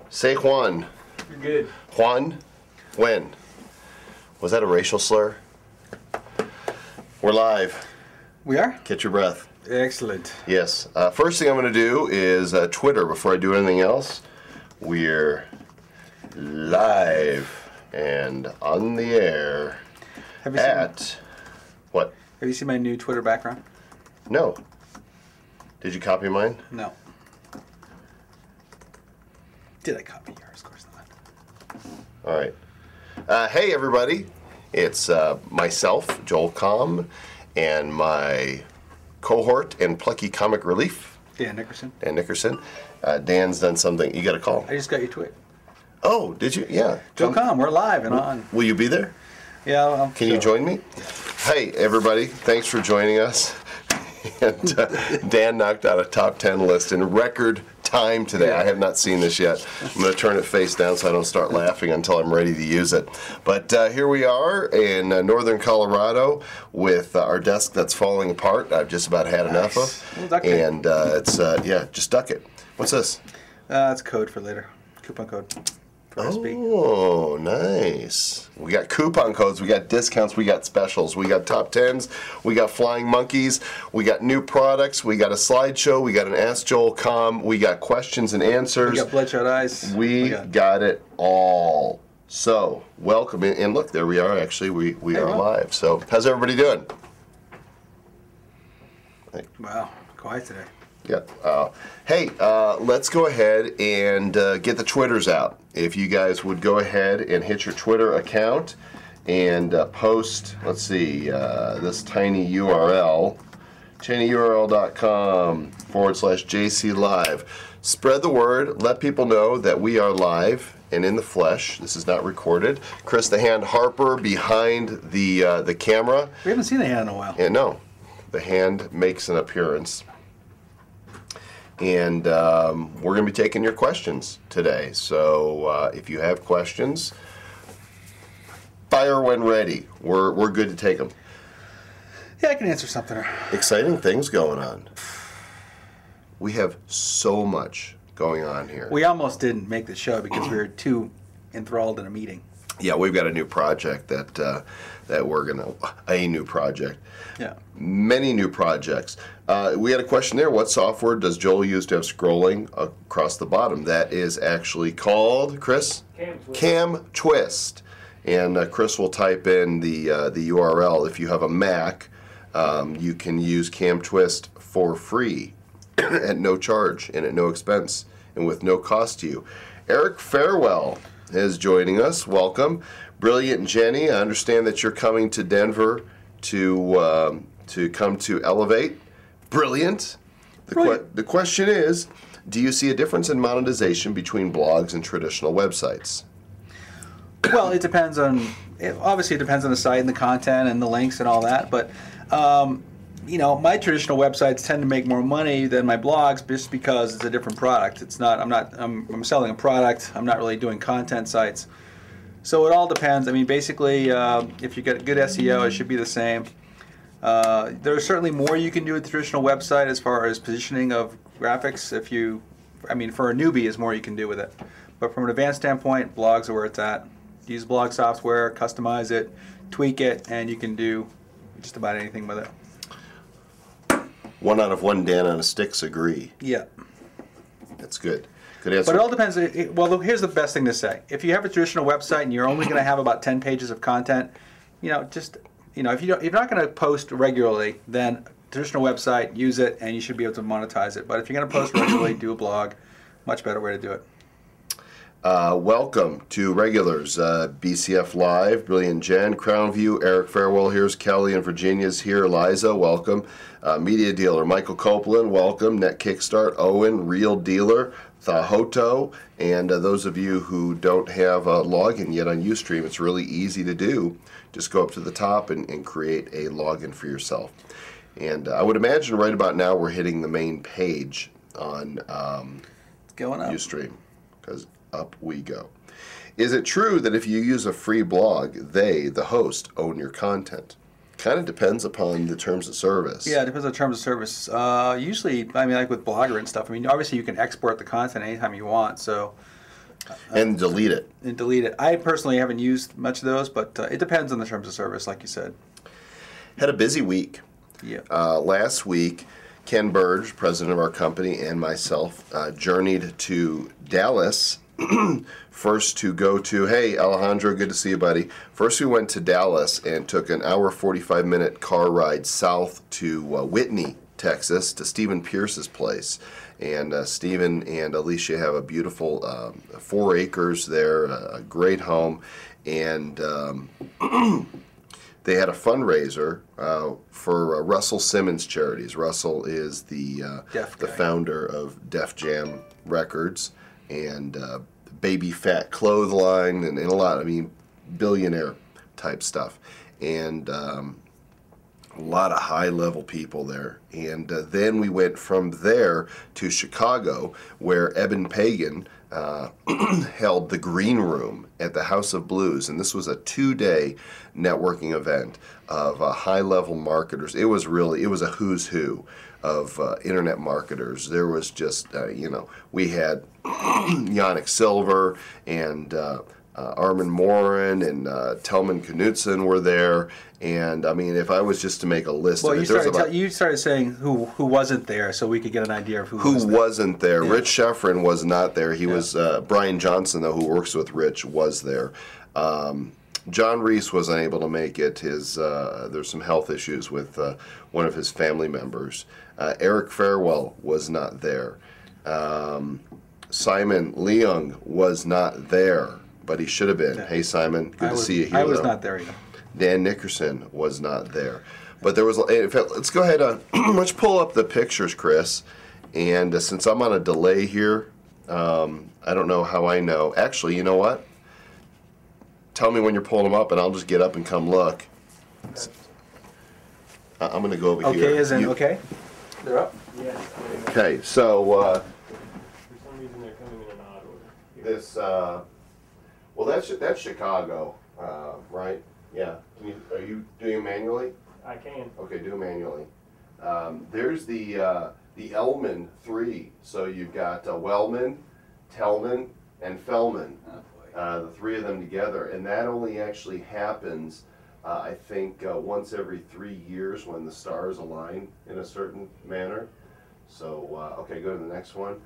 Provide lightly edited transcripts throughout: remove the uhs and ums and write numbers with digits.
Say Juan. You're good. Juan? When? Was that a racial slur? We're live. We are? Catch your breath. Excellent. Yes. First thing I'm going to do is Twitter before I do anything else. We're live and on the air what? Have you seen my new Twitter background? No. Did you copy mine? No. Did I copy yours? Of course not. All right. Hey, everybody. It's myself, Joel Comm, and my cohort and plucky comic relief, Dan Nickerson. Dan Nickerson. Dan's done something. You got a call. I just got your tweet. Oh, did you? Yeah. Joel Comm, we're live and on. Will you be there? Yeah. Can you join me? Hey, everybody. Thanks for joining us. And Dan knocked out a top 10 list in record time today. I have not seen this yet. I'm going to turn it face down so I don't start laughing until I'm ready to use it. But here we are in northern Colorado with our desk that's falling apart. I've just about had enough of. And it's, just duck it. What's this? It's code for later. Coupon code. Oh, nice. We got coupon codes, we got discounts, we got specials, we got top 10s, we got flying monkeys, we got new products, we got a slideshow, we got an Ask Joel Comm, we got questions and answers. We got bloodshot eyes. We got it all. So, welcome. And look, there we are, actually. We are live. So, how's everybody doing? Wow, quiet today. Yeah. Hey, let's go ahead and get the Twitters out. If you guys would go ahead and hit your Twitter account and post, let's see, this tiny URL, tinyurl.com/JC Live. Spread the word. Let people know that we are live and in the flesh. This is not recorded. Chris the Hand Harper behind the camera. We haven't seen the hand in a while. Yeah, no. The hand makes an appearance. And we're going to be taking your questions today. So if you have questions, fire when ready. We're good to take them. Yeah, I can answer something. Exciting things going on. We have so much going on here. We almost didn't make the show because we were too enthralled in a meeting. Yeah, we've got a new project that we're gonna a new project. Yeah. Many new projects. We had a question there. What software does Joel use to have scrolling across the bottom? That is actually called, Chris? Cam Twist. And Chris will type in the URL. If you have a Mac, you can use Cam Twist for free at no charge and at no expense and with no cost to you. Eric Farewell is joining us. Welcome. Brilliant Jenny, I understand that you're coming to Denver to come to Elevate. Brilliant. The question is, do you see a difference in monetization between blogs and traditional websites? Well, it depends on, obviously it depends on the site and the content and the links and all that, but my traditional websites tend to make more money than my blogs just because it's a different product. It's not, I'm selling a product, I'm not really doing content sites. So it all depends. I mean, basically, if you get good SEO, it should be the same. There's certainly more you can do with the traditional website as far as positioning of graphics. For a newbie, is more you can do with it. But from an advanced standpoint, blogs are where it's at. Use blog software, customize it, tweak it, and you can do just about anything with it. 1 out of 1 Dan on a Sticks agree. Yeah. That's good. Good answer. But it all depends. Well, here's the best thing to say. If you have a traditional website and you're only going to have about 10 pages of content, if you're not going to post regularly, then traditional website, use it, and you should be able to monetize it. But if you're going to post regularly, do a blog. Much better way to do it. Welcome to regulars, BCF Live, Brilliant Jen, Crown View, Eric Farewell, here's Kelly in Virginia's here, Liza, welcome. Media Dealer, Michael Copeland, welcome. Net Kickstart, Owen, Real Dealer, Thahoto, and those of you who don't have a login yet on Ustream, it's really easy to do. Just go up to the top and create a login for yourself. And I would imagine right about now we're hitting the main page on Ustream, because up we go. Is it true that if you use a free blog, they, the host, own your content? Kind of depends upon the terms of service. Yeah, it depends on terms of service. Usually, I mean, like with Blogger and stuff, I mean, obviously you can export the content anytime you want, so. And delete it. And delete it. I personally haven't used much of those, but it depends on the terms of service, like you said. Had a busy week. Yeah. Last week, Ken Burge, president of our company, and myself journeyed to Dallas. First to go to, hey, Alejandro, good to see you, buddy. First we went to Dallas and took an hour, 45-minute car ride south to Whitney, Texas, to Stephen Pierce's place. And Stephen and Alicia have a beautiful 4 acres there, a great home. And they had a fundraiser for Russell Simmons Charities. Russell is the founder of Def Jam Records and Baby Fat Clothesline and a lot, I mean, billionaire type stuff. And a lot of high-level people there. And then we went from there to Chicago, where Eben Pagan held the Green Room at the House of Blues. And this was a 2-day networking event of high-level marketers. It was a who's who of internet marketers. There was just, we had Yannick Silver and Armin Morin and Telman Knutson were there. And I mean, if I was just to make a list, well, you started saying who wasn't there, so we could get an idea of who wasn't there. Yeah. Rich Sheffrin was not there. He was Brian Johnson, though, who works with Rich, was there. John Reese was unable to make it. There's some health issues with one of his family members. Eric Farewell was not there. Simon Leung was not there, but he should have been. Hey, Simon, good to see you here. I was not there either. Dan Nickerson was not there. But there was, in fact, let's go ahead let's pull up the pictures, Chris. And since I'm on a delay here, I don't know how I know. Actually, you know what? Tell me when you're pulling them up, and I'll just get up and come look. I'm going to go over here. Okay, as in, okay? They're up? Yes. Okay, so for some reason they're coming in an odd order. this, well, that's Chicago, right? Yeah. Are you doing it manually? I can. Okay, do it manually. There's the Elman 3. So you've got Wellman, Tellman, and Fellman. Oh, the 3 of them together, and that only actually happens, I think, once every 3 years when the stars align in a certain manner. So, okay, go to the next one.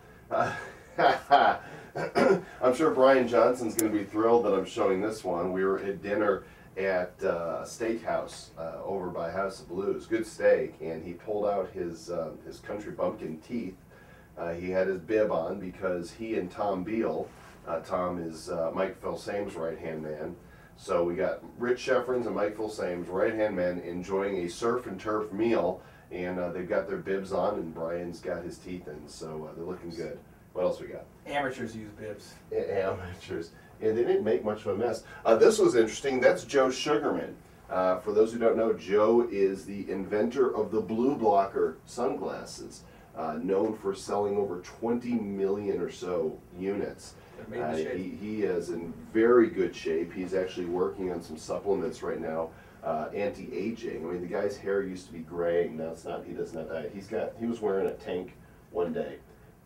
I'm sure Brian Johnson's going to be thrilled that I'm showing this one. We were at dinner at a steakhouse over by House of Blues, good steak, and he pulled out his country bumpkin teeth. He had his bib on because he and Tom Beal, Tom is Mike Filsame's right-hand man, so we got Rich Sheffrin's and Mike Filsame's right-hand man enjoying a surf and turf meal, and they've got their bibs on, and Brian's got his teeth in, so they're looking good. What else we got? Amateurs use bibs. Amateurs. Yeah, they didn't make much of a mess. This was interesting. That's Joe Sugarman. For those who don't know, Joe is the inventor of the blue blocker sunglasses, known for selling over 20 million or so units. He is in very good shape. He's actually working on some supplements right now, anti-aging. I mean, the guy's hair used to be graying. Now it's not. He does not. He was wearing a tank one day,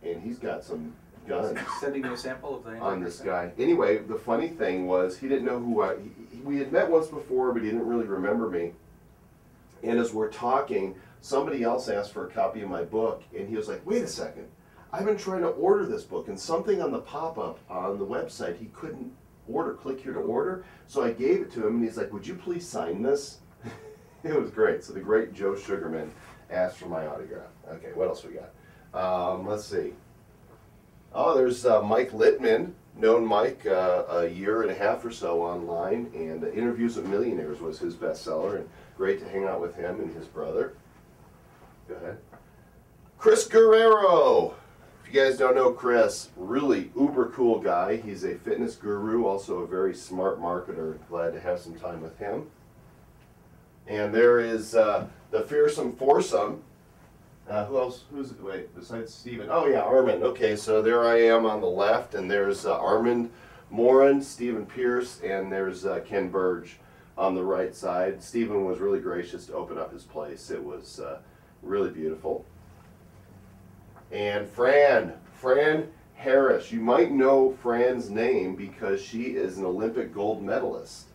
and he's got some guns. Sending me a sample of the on this guy. Anyway, the funny thing was he didn't know who we had met once before, but he didn't really remember me. And as we're talking, somebody else asked for a copy of my book, and he was like, "Wait a second, I've been trying to order this book, and something on the pop-up on the website he couldn't order. Click here to order." So I gave it to him, and he's like, "Would you please sign this?" It was great. So the great Joe Sugarman asked for my autograph. Okay, what else we got? Let's see. Oh, there's Mike Littman, known Mike a year and a half or so online, and Interviews with Millionaires was his bestseller, and great to hang out with him and his brother. Go ahead. Chris Guerrero. If you guys don't know Chris, really uber cool guy. He's a fitness guru, also a very smart marketer. Glad to have some time with him. And there is the Fearsome Foursome. Who else? Besides Stephen? Oh yeah, Armin. Okay, so there I am on the left, and there's Armin Morin, Stephen Pierce, and there's Ken Burge on the right side. Stephen was really gracious to open up his place. It was really beautiful. And Fran Harris. You might know Fran's name because she is an Olympic gold medalist.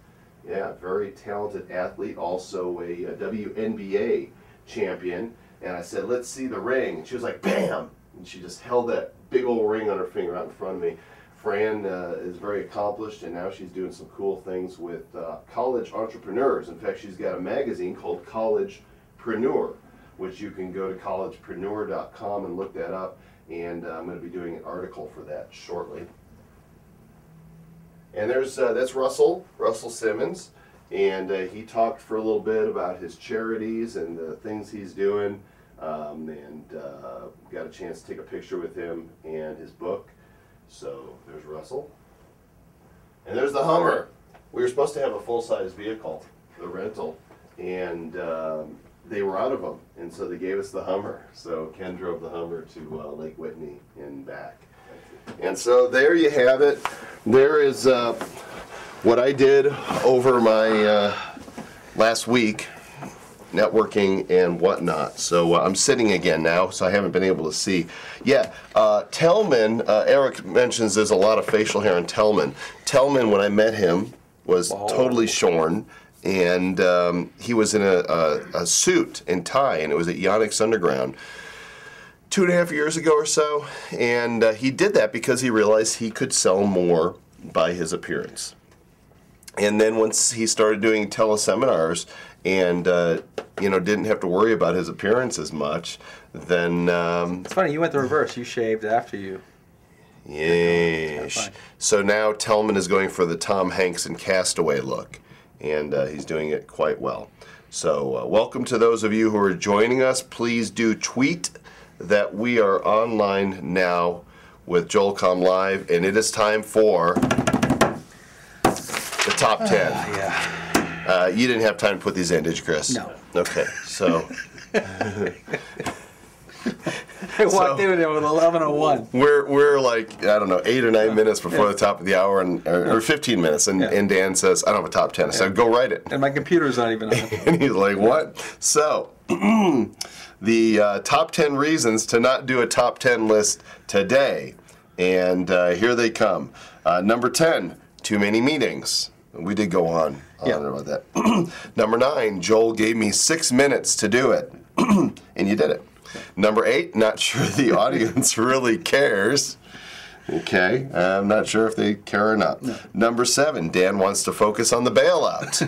Yeah, very talented athlete, also a WNBA champion. And I said, let's see the ring. And she was like, bam! And she just held that big old ring on her finger out in front of me. Fran is very accomplished, and now she's doing some cool things with college entrepreneurs. In fact, she's got a magazine called Collegepreneur, which you can go to collegepreneur.com and look that up. And I'm going to be doing an article for that shortly. And that's Russell Simmons, and he talked for a little bit about his charities and the things he's doing, and got a chance to take a picture with him and his book. So there's Russell. And there's the Hummer. We were supposed to have a full-size vehicle, the rental, and they were out of them, and so they gave us the Hummer. So Ken drove the Hummer to Lake Whitney and back. And so there you have it. There is what I did over my last week, networking and whatnot. So I'm sitting again now, so I haven't been able to see. Yeah, Tellman, Eric mentions there's a lot of facial hair on Tellman. Tellman, when I met him, was totally shorn. And he was in a suit and tie, and it was at Yonex Underground 2.5 years ago or so. And he did that because he realized he could sell more by his appearance. And then once he started doing teleseminars and didn't have to worry about his appearance as much, then it's funny, you went the reverse. You shaved after you. Yes. So now Tellman is going for the Tom Hanks and Castaway look. And he's doing it quite well. So welcome to those of you who are joining us. Please do tweet that we are online now with Comm Live, and it is time for the top 10. Yeah. You didn't have time to put these in, did you, Chris? No. Okay, so... I walked in there with 11:01. We're like, I don't know, 8 or 9 minutes before the top of the hour, or 15 minutes, and Dan says, I don't have a top 10. I said, go write it. And my computer's not even on. And he's like, what? So, the top 10 reasons to not do a top 10 list today. And here they come. Number 10, too many meetings. We did go on about that. Number 9, Joel gave me 6 minutes to do it. And you did it. Number 8, not sure the audience really cares. Okay, I'm not sure if they care or not. No. Number 7, Dan wants to focus on the bailout.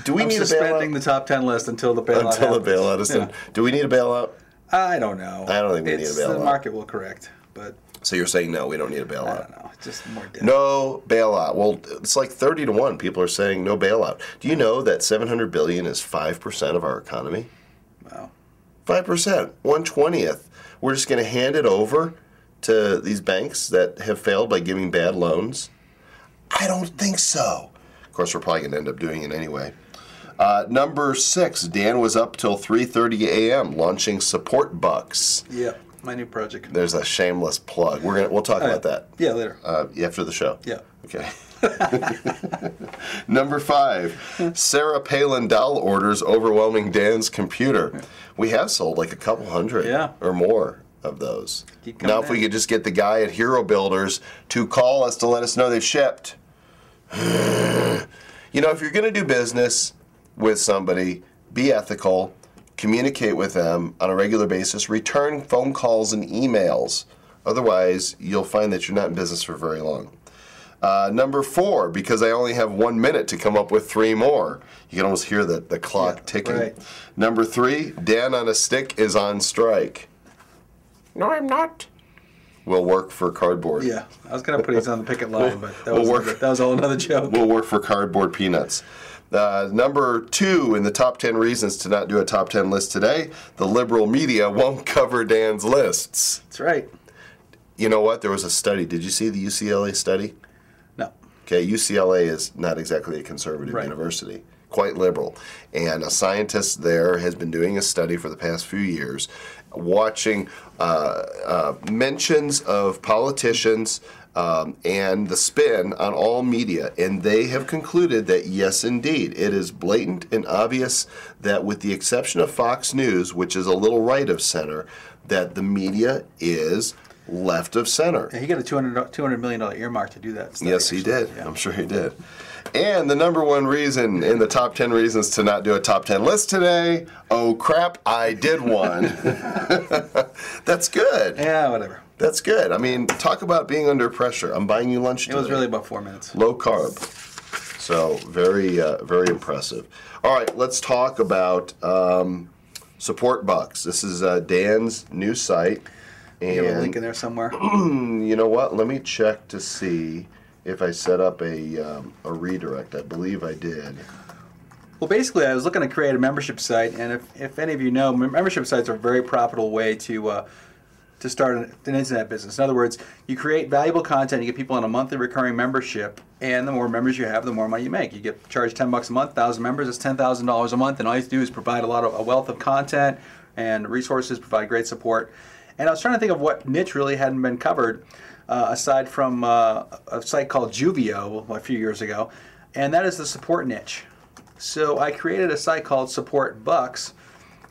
Do we need a bailout? Suspending the top 10 list until the bailout Until the bailout is done. Do we need a bailout? I don't know. I don't think we need a bailout. The market will correct, but... So you're saying no, we don't need a bailout? I don't know. It's just more debt. No bailout. Well, it's like 30 to 1. People are saying no bailout. Do you know that $700 billion is 5% of our economy? Wow. 5%, 1/20th. We're just going to hand it over to these banks that have failed by giving bad loans? I don't think so. Of course, we're probably going to end up doing it anyway. Number 6, Dan was up till 3:30 a.m. launching Support Bucks. Yeah, my new project. There's a shameless plug. We'll talk about that. Yeah, later. After the show. Yeah. Okay. Number 5, Sarah Palin doll orders overwhelming Dan's computer. We have sold like a couple hundred or more of those. Now if we could just get the guy at Hero Builders to call us to let us know they've shipped. You know, if you're going to do business with somebody, be ethical, communicate with them on a regular basis, return phone calls and emails. Otherwise, you'll find that you're not in business for very long. Number 4, because I only have 1 minute to come up with 3 more. You can almost hear the clock ticking. Right. Number 3, Dan on a stick is on strike. No, I'm not. We'll work for cardboard. Yeah, I was going to put these on the picket line, but that was all another joke. We'll work for cardboard peanuts. Number 2 in the top 10 reasons to not do a top 10 list today, the liberal media won't cover Dan's lists. That's right. You know what? There was a study. Did you see the UCLA study? No. Okay, UCLA is not exactly a conservative university, quite liberal. And a scientist there has been doing a study for the past few years, watching mentions of politicians and the spin on all media, and they have concluded that yes, indeed, it is blatant and obvious that with the exception of Fox News, which is a little right of center, that the media is left of center. Yeah, he got a $200 million earmark to do that study, Yes, he actually. did. Yeah. I'm sure he did. And the number one reason in the top 10 reasons to not do a top 10 list today, oh crap, I did one. That's good. Yeah, whatever. That's good. I mean, talk about being under pressure. I'm buying you lunch today. It was really about 4 minutes. Low carb. So very, very impressive. All right, let's talk about Support Bucks. This is Dan's new site. And You have a link in there somewhere. you know what? Let me check to see if I set up a redirect. I believe I did. Well, basically, I was looking to create a membership site, and if any of you know, membership sites are a very profitable way to start an internet business. In other words, you create valuable content, you get people on a monthly recurring membership, and the more members you have, the more money you make. You get charged $10 a month, 1,000 members, that's $10,000 a month, and all you have to do is provide a wealth of content and resources, provide great support. And I was trying to think of what niche really hadn't been covered, aside from a site called Juvio a few years ago, and that is the support niche. So I created a site called Support Bucks,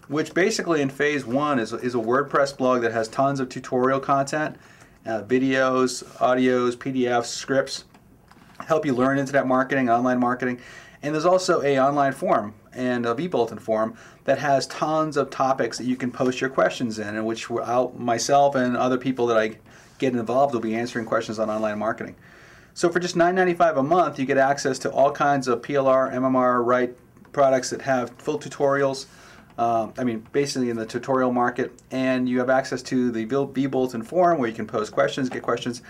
which basically in phase one is a WordPress blog that has tons of tutorial content, videos, audios, PDFs, scripts, help you learn internet marketing, online marketing. And there's also a online forum and a vBulletin forum that has tons of topics that you can post your questions in which myself and other people that I get involved will be answering questions on online marketing. So for just $9.95 a month, you get access to all kinds of PLR, MMR, Write products that have full tutorials. Basically in the tutorial market, and you have access to the vBulletin forum where you can post questions, get questions.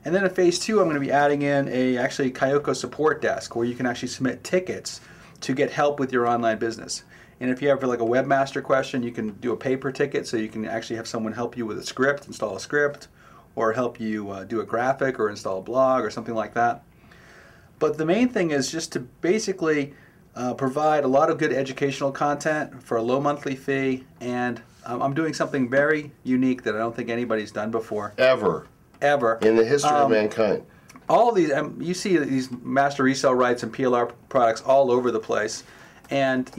And then in phase two, I'm going to be adding in a Kyoko support desk where you can actually submit tickets to get help with your online business. And if you have like a webmaster question, you can do a pay-per ticket, so you can actually have someone help you with a script, install a script, or help you do a graphic or install a blog or something like that. But the main thing is just to basically provide a lot of good educational content for a low monthly fee, and I'm doing something very unique that I don't think anybody's done before. Ever. In the history of mankind. All of these, you see these master resale rights and PLR products all over the place. And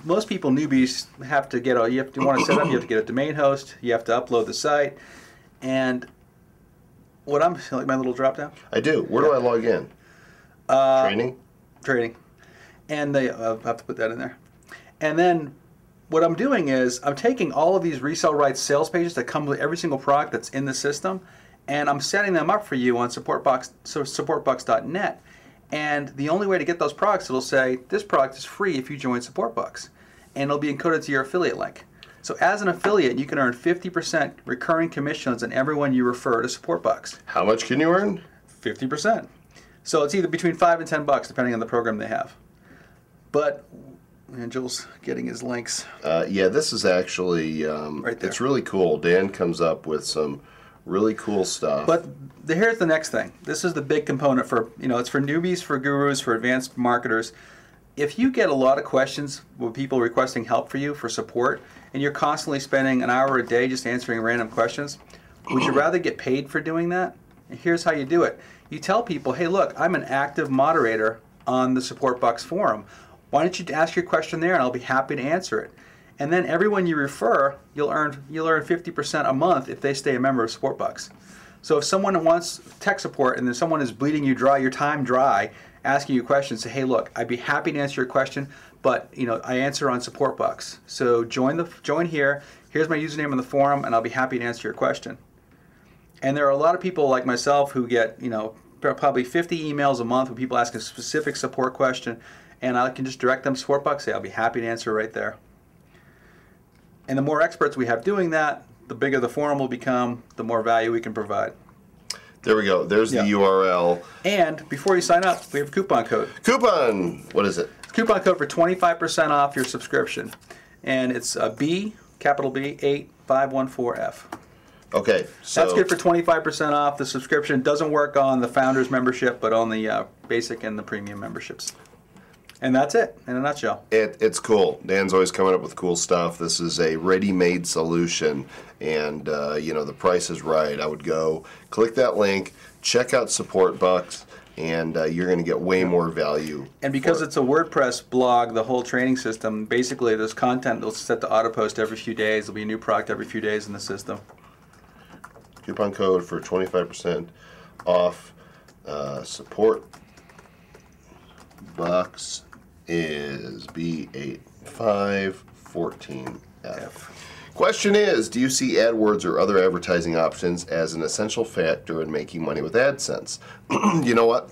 most people, newbies, have to get you want to set up, you have to get a domain host, you have to upload the site. And what like my little drop down? I do. Where do I log in? Trading. And I'll have to put that in there. And then what I'm doing is I'm taking all of these resale rights sales pages that come with every single product that's in the system, and I'm setting them up for you on supportbucks.net. And the only way to get those products, it'll say, this product is free if you join Support Bucks. And it'll be encoded to your affiliate link. So as an affiliate, you can earn 50% recurring commissions on everyone you refer to Support Bucks. How much can you earn? 50%. So it's either between $5 and $10 depending on the program they have. But Angel's getting his links. Yeah, this is actually, right there. It's really cool. Dan comes up with some really cool stuff. But here's the next thing. This is the big component for, it's for newbies, for gurus, for advanced marketers. If you get a lot of questions with people requesting help for you for support, and you're constantly spending an hour a day just answering random questions, would you rather get paid for doing that? And here's how you do it. You tell people, hey, look, I'm an active moderator on the Support Bucks forum. Why don't you ask your question there, and I'll be happy to answer it. And then everyone you refer, you'll earn 50% a month if they stay a member of Support Bucks. So if someone wants tech support and then someone is bleeding you dry, your time dry, asking you questions, say, hey, look, I'd be happy to answer your question, but I answer on Support Bucks. So join here. Here's my username in the forum, and I'll be happy to answer your question. And there are a lot of people like myself who get probably 50 emails a month with people asking a specific support question, and I can just direct them to Support Bucks. Say, I'll be happy to answer right there. And the more experts we have doing that, the bigger the forum will become, the more value we can provide. There we go. There's the URL. And before you sign up, we have a coupon code. Coupon! What is it? Coupon code for 25% off your subscription. And it's capital B, 8514F. Okay. So that's good for 25% off. The subscription doesn't work on the Founders membership, but on the basic and the premium memberships. And that's it, in a nutshell. It's cool. Dan's always coming up with cool stuff. This is a ready-made solution, and the price is right. I would go click that link, check out Support Bucks, and you're going to get way more value. And because it's a WordPress blog, the whole training system, basically there's content that's set to auto-post every few days. There'll be a new product every few days in the system. Coupon code for 25% off Support Bucks is B8514F. Question is, do you see AdWords or other advertising options as an essential factor in making money with AdSense? You know what?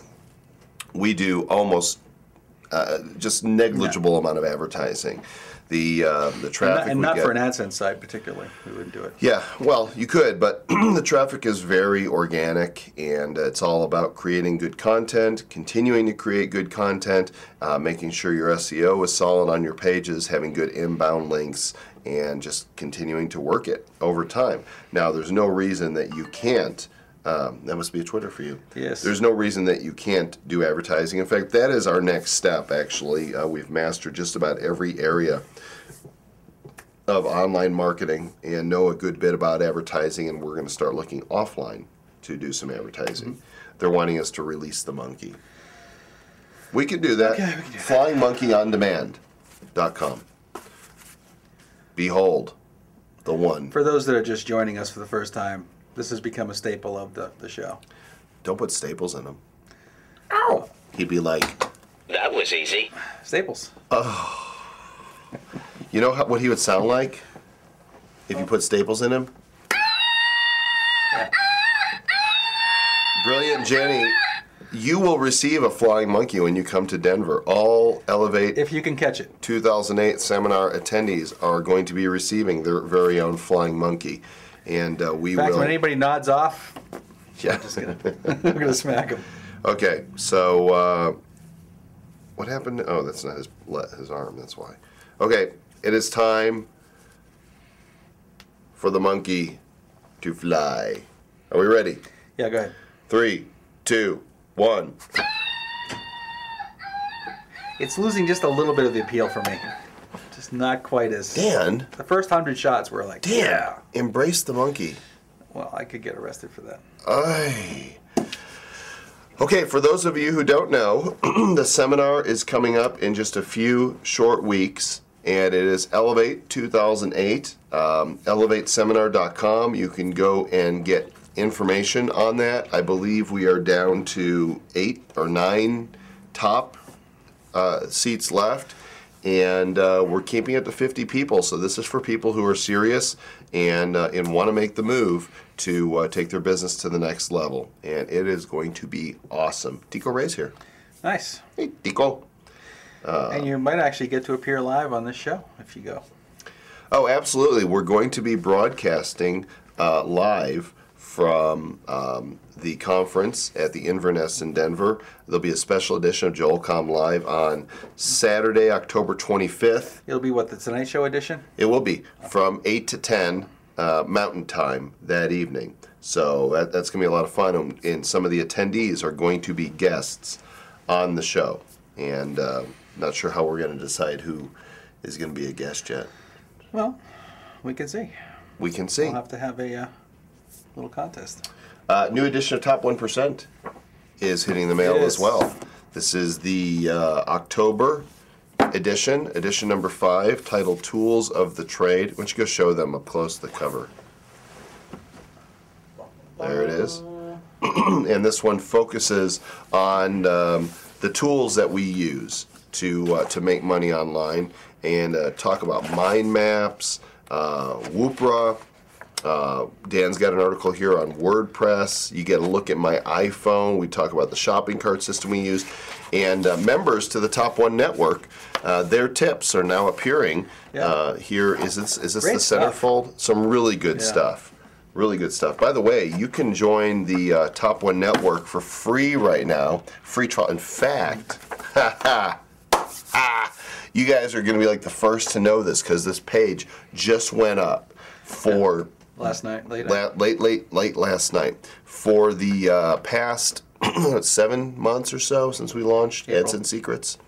We do almost just negligible amount of advertising. The traffic and not for an AdSense site particularly, we wouldn't do it. Yeah, well, you could, but the traffic is very organic, and it's all about creating good content, continuing to create good content, making sure your SEO is solid on your pages, having good inbound links, and just continuing to work it over time. Now, there's no reason that you can't. That must be a Twitter for you. Yes. There's no reason that you can't do advertising. In fact, that is our next step, actually. We've mastered just about every area of online marketing and know a good bit about advertising, and we're going to start looking offline to do some advertising. They're wanting us to release the monkey. We can do that. Okay, we can do that. FlyingMonkeyOnDemand.com. Behold, the one. For those that are just joining us for the first time, this has become a staple of the show. Don't put staples in them. Ow! He'd be like, that was easy. Staples. you know what he would sound like if you put staples in him? Yeah. Brilliant Jenny, you will receive a flying monkey when you come to Denver. All Elevate If you can catch it. 2008 seminar attendees are going to be receiving their very own flying monkey. And we In fact, will. when anybody nods off, Yeah. we're going to smack them. Okay, so what happened? Oh, that's not his arm, that's why. Okay, it is time for the monkey to fly. Are we ready? Yeah, go ahead. 3, 2, 1. It's losing just a little bit of the appeal for me. Just not quite as... Dan, The first 100 shots were like, Dan, embrace the monkey. Well, I could get arrested for that. Aye. Okay, for those of you who don't know, the seminar is coming up in just a few short weeks, and it is Elevate 2008, elevateseminar.com. You can go and get information on that. I believe we are down to 8 or 9 top seats left, and we're keeping it to 50 people. So this is for people who are serious and want to make the move to take their business to the next level, and it is going to be awesome. Tico Ray's here. Nice. Hey, Tico. And you might actually get to appear live on this show if you go. Oh, absolutely. We're going to be broadcasting live from the conference at the Inverness in Denver. There'll be a special edition of Comm Live on Saturday, October 25th. It'll be what, the Tonight Show edition? It will be from 8 to 10 Mountain Time that evening. So that's going to be a lot of fun, and some of the attendees are going to be guests on the show. And not sure how we're going to decide who is going to be a guest yet. Well, we can see. We can see. We'll have to have a little contest. New edition of Top 1% is hitting the mail as well. This is the October edition number 5, titled Tools of the Trade. Why don't you go show them up close the cover. There it is. And this one focuses on the tools that we use to make money online, and talk about mind maps, Woopra. Dan's got an article here on WordPress. You get a look at my iPhone. We talk about the shopping cart system we use. And members to the Top One Network, their tips are now appearing here. Is this Great the stuff. centerfold? Some really good stuff. Really good stuff. By the way, you can join the Top One Network for free right now. Free trial. In fact, you guys are going to be like the first to know this, because this page just went up for Last night, late last night, for the past 7 months or so since we launched April. AdSense Secrets.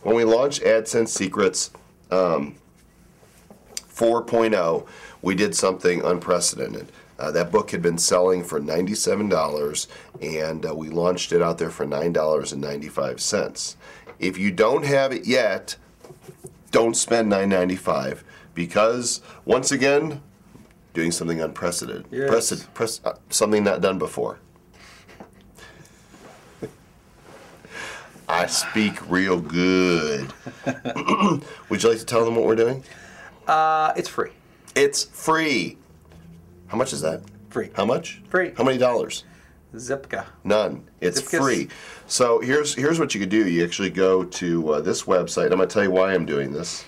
when we launched AdSense Secrets 4.0, we did something unprecedented. That book had been selling for $97, and we launched it out there for $9.95. If you don't have it yet, don't spend $9.95, because, once again, doing something unprecedented. Yes. Something not done before. I speak real good. Would you like to tell them what we're doing? It's free. It's free. How much is that? Free. How much? Free. How many dollars? Zipka. None. It's Zipkas. free. So here's what you could do. You actually go to this website. I'm going to tell you why I'm doing this.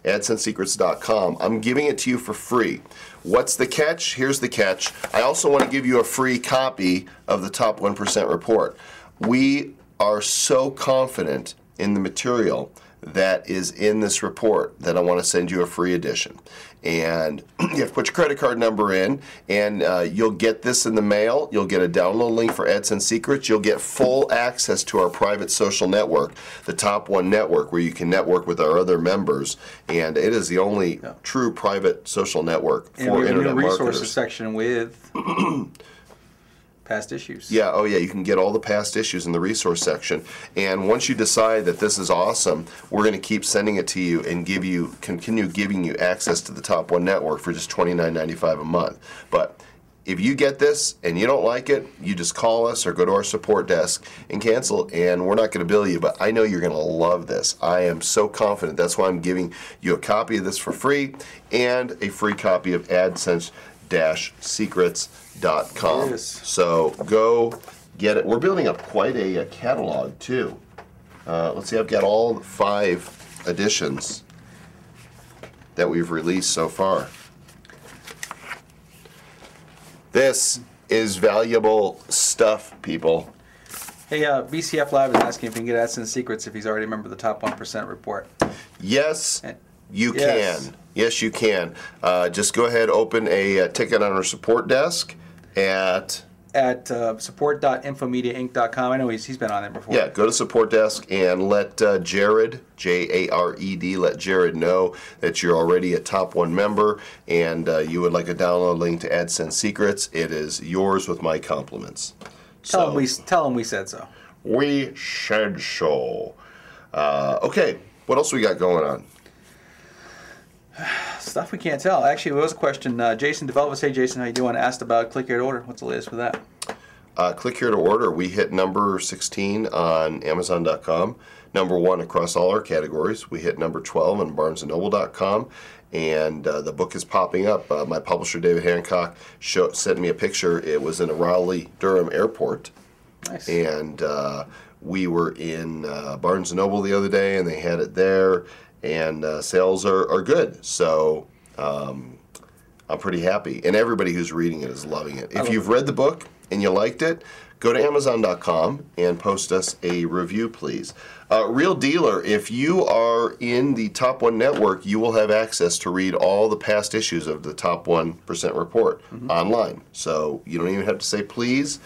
AdSenseSecrets.com. I'm giving it to you for free. What's the catch? Here's the catch. I also want to give you a free copy of the Top 1% report. We are so confident in the material that is in this report that I want to send you a free edition. And you have to put your credit card number in, and you'll get this in the mail. You'll get a download link for AdSense Secrets. You'll get full access to our private social network, the Top One Network, where you can network with our other members. And it is the only true private social network for internet resources marketers. Section with past issues. Yeah, oh yeah, you can get all the past issues in the resource section. And once you decide that this is awesome, we're going to keep sending it to you and continue giving you access to the Top One Network for just $29.95 a month. But if you get this and you don't like it, you just call us or go to our support desk and cancel, and we're not going to bill you, but I know you're going to love this. I am so confident. That's why I'm giving you a copy of this for free and a free copy of AdSense-Secrets.com. Yes. So go get it. We're building up quite a catalog too. Let's see, I've got all 5 editions that we've released so far. This is valuable stuff, people. Hey, BCF Live is asking if you can get AdSense Secrets if he's already a member of the Top 1% report. Yes, you Yes. can. Yes, you can. Just go ahead, open a ticket on our support desk at support.infomediainc.com. I know he's been on there before. Yeah, go to support desk and let Jared, Jared, let Jared know that you're already a Top One member and you would like a download link to AdSense Secrets. It is yours with my compliments. Tell him we said so. We said so. Okay, what else we got going on? Stuff we can't tell. Actually, there was a question. Jason Developers, hey Jason, how you doing? Asked about click here to order. What's the latest with that? Click here to order. We hit number 16 on Amazon.com, number 1 across all our categories. We hit number 12 on BarnesandNoble.com, and the book is popping up. My publisher, David Hancock, sent me a picture. It was in a Raleigh-Durham airport. Nice. And we were in Barnes & Noble the other day, and they had it there, and sales are good. So I'm pretty happy. And everybody who's reading it is loving it. If you've read the book and you liked it, go to Amazon.com and post us a review, please. Real Dealer, if you are in the Top One Network, you will have access to read all the past issues of the Top 1% report online. So you don't even have to say please.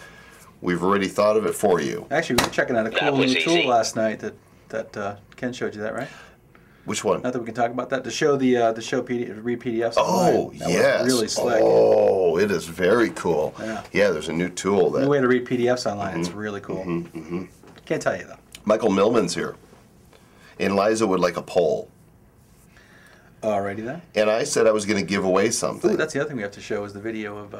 We've already thought of it for you. Actually, we were checking out a cool new tool last night that Ken showed you that, right? Which one? Not that we can talk about that. To show read PDFs. Oh, online. That yes. was really slick. Oh, it is very cool. Yeah. There's a new tool that. New way to read PDFs online. It's really cool. Can't tell you though. Michael Millman's here, and Liza would like a poll. Alrighty then. And I said I was going to give away something. Ooh, that's the other thing we have to show is the video of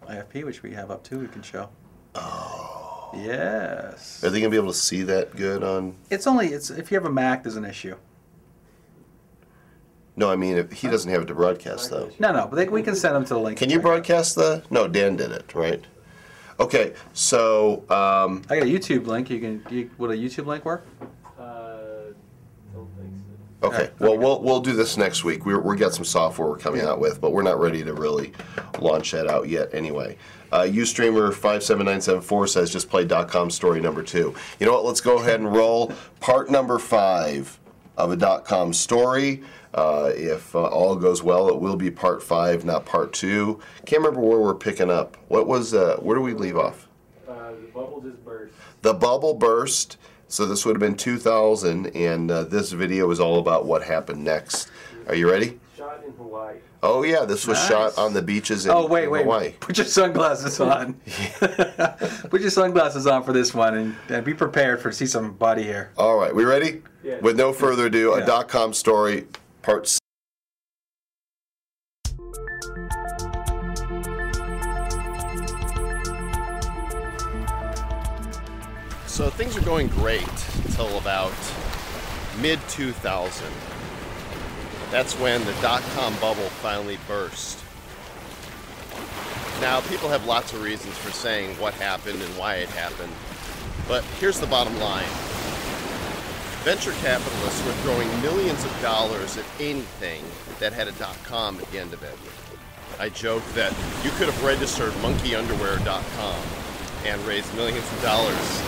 IFP, which we have up too. We can show. Oh. Yes. Are they going to be able to see that good on? It's if you have a Mac, there's an issue. No, I mean, if he doesn't have it to broadcast, though. No, but we can send them to the link. Can you broadcast No, Dan did it, right? Okay, so... I got a YouTube link. Would a YouTube link work? Don't think Okay, so. Alright, well, we'll do this next week. We got some software we're coming out with, but we're not ready to really launch that out yet anyway. Ustreamer 57974 says, just play .com story number 2. You know what, let's go ahead and roll part number 5 of a .com story. If all goes well, it will be part 5, not part 2. Can't remember where we're picking up. What was, where do we leave off? The bubble just burst. The bubble burst. So this would have been 2000, and this video is all about what happened next. Are you ready? Shot in Hawaii. Oh yeah, this was shot on the beaches in Hawaii. Put your sunglasses on. Put your sunglasses on for this one, and be prepared for see some body hair. All right, we ready? Yeah. With no further ado, a .com story, part 6. So things are going great until about mid-2000. That's when the .com bubble finally burst. Now, people have lots of reasons for saying what happened and why it happened, but here's the bottom line. Venture capitalists were throwing millions of dollars at anything that had a .com at the end of it. I joke that you could have registered monkeyunderwear.com and raised millions of dollars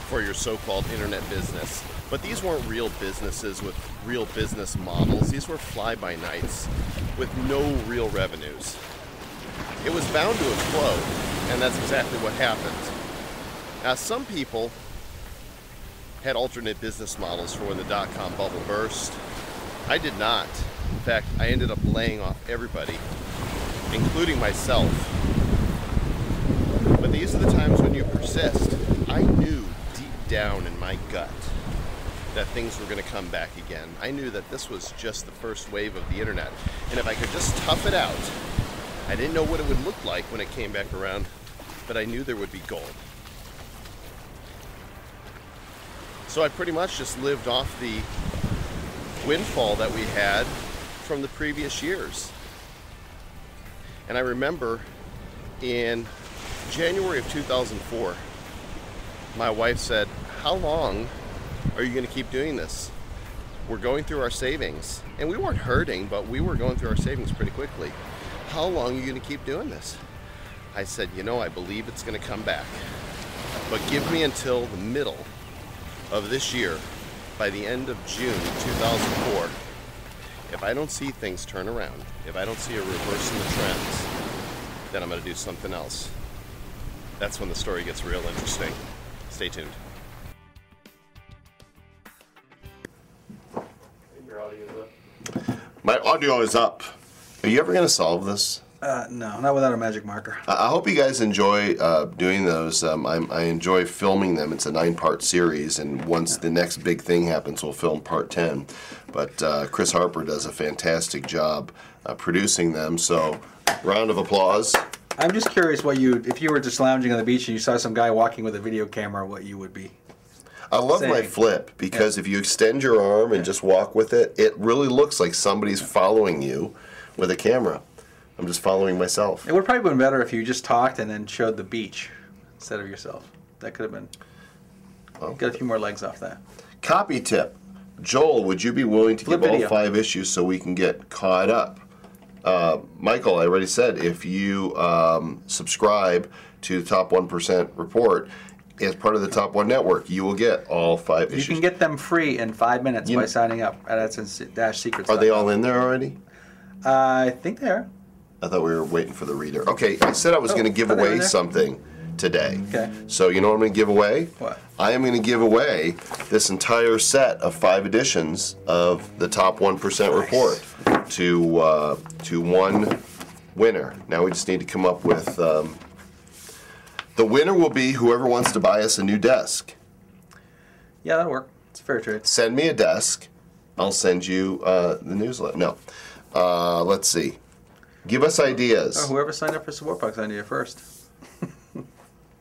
for your so-called internet business. But these weren't real businesses with real business models. These were fly-by-nights with no real revenues. It was bound to implode, and that's exactly what happened. Now, some people had alternate business models for when the .com bubble burst. I did not. In fact, I ended up laying off everybody, including myself. But these are the times when you persist. I knew deep down in my gut that things were going to come back again. I knew that this was just the first wave of the internet, and if I could just tough it out, I didn't know what it would look like when it came back around, but I knew there would be gold. So I pretty much just lived off the windfall that we had from the previous years. And I remember in January of 2004, my wife said, "How long are you going to keep doing this? We're going through our savings." And we weren't hurting, but we were going through our savings pretty quickly. "How long are you going to keep doing this?" I said, "You know, I believe it's going to come back. But give me until the middle of this year, by the end of June 2004. If I don't see things turn around, if I don't see a reverse in the trends, then I'm going to do something else." That's when the story gets real interesting. Stay tuned. Your audio's up. My audio is up. Are you ever going to solve this? No, not without a magic marker. I hope you guys enjoy doing those. I enjoy filming them. It's a 9-part series, and once the next big thing happens, we'll film part 10. But Chris Harper does a fantastic job producing them, so round of applause. I'm just curious what if you were just lounging on the beach and you saw some guy walking with a video camera, what you would be. I love my flip because if you extend your arm and just walk with it, it really looks like somebody's following you with a camera. I'm just following myself. It would probably been better if you just talked and then showed the beach instead of yourself. That could have been. Got a few more legs off that. Copy tip. Joel, would you be willing to give all 5 issues so we can get caught up? Michael, I already said, if you subscribe to the Top 1% report as part of the Top 1 Network, you will get all 5 issues. You can get them free in 5 minutes by signing up at Adsense-Secrets. Are they all in there already? I think they are. I thought we were waiting for the reader. Okay, I said I was going to give away something today. Okay. So you know what I'm going to give away? What? I am going to give away this entire set of 5 editions of the Top 1% report to one winner. Now we just need to come up with... the winner will be whoever wants to buy us a new desk. Yeah, that'll work. It's a fair trade. Send me a desk. I'll send you the newsletter. No. Let's see. Give us ideas. Oh, whoever signed up for Support Box idea first.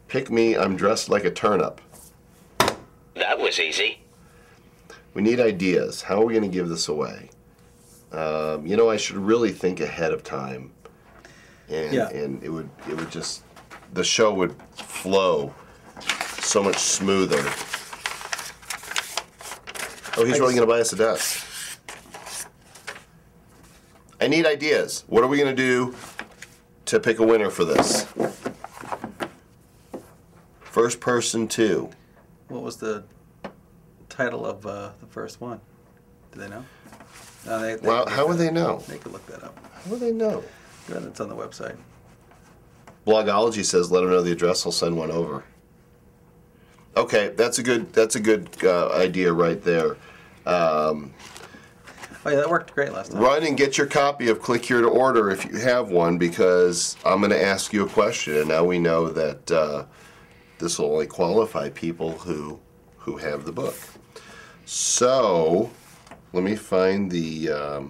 Pick me, I'm dressed like a turnip. That was easy. We need ideas. How are we going to give this away? You know, I should really think ahead of time. And it would just, the show would flow so much smoother. Oh, he's really going to buy us a desk. I need ideas. What are we going to do to pick a winner for this? First person 2. What was the title of the first one? Do they know? No, Well, how would they know? They could look that up. How would they know? Yeah, it's on the website. Blogology says let them know the address, I'll send one over. Okay, that's a good idea right there. Oh yeah, that worked great last time. Run and get your copy of Click Here to Order if you have one, because I'm going to ask you a question, and now we know that this will only qualify people who have the book. So, let me find the...